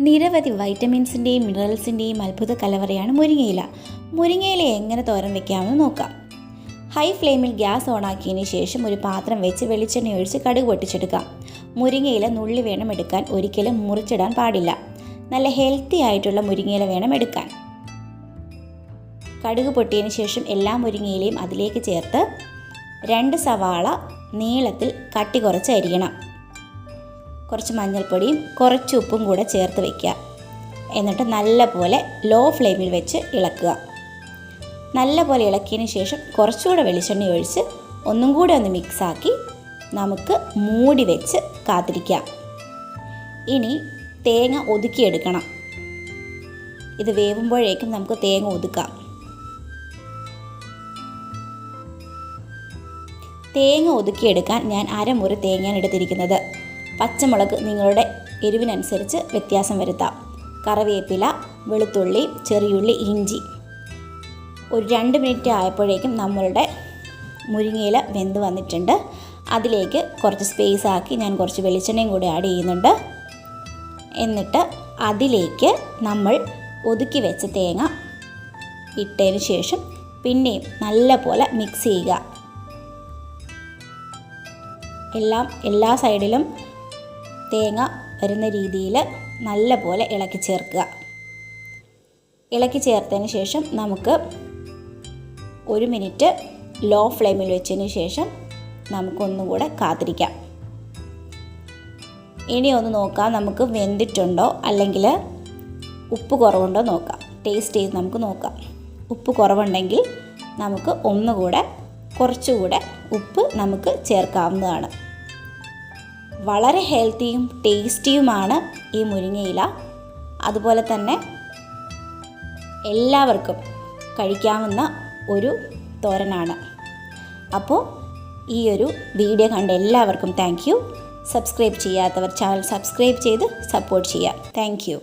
നിരവധി വൈറ്റമിൻസിൻ്റെയും മിനറൽസിൻ്റെയും അത്ഭുത കലവറയാണ് മുരിങ്ങയില. മുരിങ്ങയില എങ്ങനെ തോരൻ വയ്ക്കാമെന്ന് നോക്കാം. ഹൈ ഫ്ലെയിമിൽ ഗ്യാസ് ഓണാക്കിയതിന് ശേഷം ഒരു പാത്രം വെച്ച് വെളിച്ചെണ്ണ ഒഴിച്ച് കടുക് പൊട്ടിച്ചെടുക്കാം. മുരിങ്ങയില നുള്ളി വേണം എടുക്കാൻ, ഒരിക്കലും മുറിച്ചിടാൻ പാടില്ല. നല്ല ഹെൽത്തി ആയിട്ടുള്ള മുരിങ്ങയില വേണം എടുക്കാൻ. കടുക് പൊട്ടിയതിന് ശേഷം എല്ലാ മുരിങ്ങയിലയും അതിലേക്ക് ചേർത്ത് 2 സവാള നീളത്തിൽ കട്ടി കുറച്ച് അരിയണം. കുറച്ച് മഞ്ഞൾപ്പൊടിയും കുറച്ച് ഉപ്പും കൂടെ ചേർത്ത് വയ്ക്കുക. എന്നിട്ട് നല്ലപോലെ ലോ ഫ്ലെയിമിൽ വെച്ച് ഇളക്കുക. നല്ലപോലെ ഇളക്കിയതിന് ശേഷം കുറച്ചുകൂടെ വെളിച്ചെണ്ണ ഒഴിച്ച് ഒന്നും കൂടെ ഒന്ന് മിക്സാക്കി നമുക്ക് മൂടി വെച്ച് കാത്തിരിക്കാം. ഇനി തേങ്ങ ഒതുക്കിയെടുക്കണം. ഇത് വേവുമ്പോഴേക്കും നമുക്ക് തേങ്ങ ഒതുക്കാം. തേങ്ങ ഒതുക്കിയെടുക്കാൻ ഞാൻ അരമുറി തേങ്ങയാണ് എടുത്തിരിക്കുന്നത്. പച്ചമുളക് നിങ്ങളുടെ എരിവിനനുസരിച്ച് വ്യത്യാസം വരുത്താം. കറിവേപ്പില, വെളുത്തുള്ളി, ചെറിയുള്ളി, ഇഞ്ചി. ഒരു 2 മിനിറ്റ് ആയപ്പോഴേക്കും നമ്മളുടെ മുരിങ്ങയില വെന്ത് വന്നിട്ടുണ്ട്. അതിലേക്ക് കുറച്ച് സ്പേസ് ആക്കി ഞാൻ കുറച്ച് വെളിച്ചെണ്ണയും കൂടി ആഡ് ചെയ്യുന്നുണ്ട്. എന്നിട്ട് അതിലേക്ക് നമ്മൾ ഒതുക്കി വെച്ച തേങ്ങ ഇട്ടതിന് ശേഷം പിന്നെയും നല്ലപോലെ മിക്സ് ചെയ്യുക. എല്ലാ സൈഡിലും തേങ്ങ വരുന്ന രീതിയിൽ നല്ലപോലെ ഇളക്കി ചേർക്കുക. ഇളക്കി ചേർത്തതിന് ശേഷം നമുക്ക് 1 മിനിറ്റ് ലോ ഫ്ലെയിമിൽ വെച്ചതിന് ശേഷം നമുക്കൊന്നും കൂടെ കാത്തിരിക്കാം. ഇനി ഒന്ന് നോക്കാം നമുക്ക് വെന്തിട്ടുണ്ടോ അല്ലെങ്കിൽ ഉപ്പ് കുറവുണ്ടോ നോക്കാം. ടേസ്റ്റ് ചെയ്ത് നമുക്ക് നോക്കാം. ഉപ്പ് കുറവുണ്ടെങ്കിൽ നമുക്ക് ഒന്നുകൂടെ കുറച്ചുകൂടെ ഉപ്പ് നമുക്ക് ചേർക്കാവുന്നതാണ്. വളരെ ഹെൽത്തിയും ടേസ്റ്റിയുമാണ് ഈ മുരിങ്ങയില. അതുപോലെ തന്നെ എല്ലാവർക്കും കഴിക്കാവുന്ന ഒരു തോരനാണ്. അപ്പോൾ ഈ ഒരു വീഡിയോ കണ്ട എല്ലാവർക്കും താങ്ക് യു. സബ്സ്ക്രൈബ് ചെയ്യാത്തവർ ചാനൽ സബ്സ്ക്രൈബ് ചെയ്ത് സപ്പോർട്ട് ചെയ്യാം. Thank you.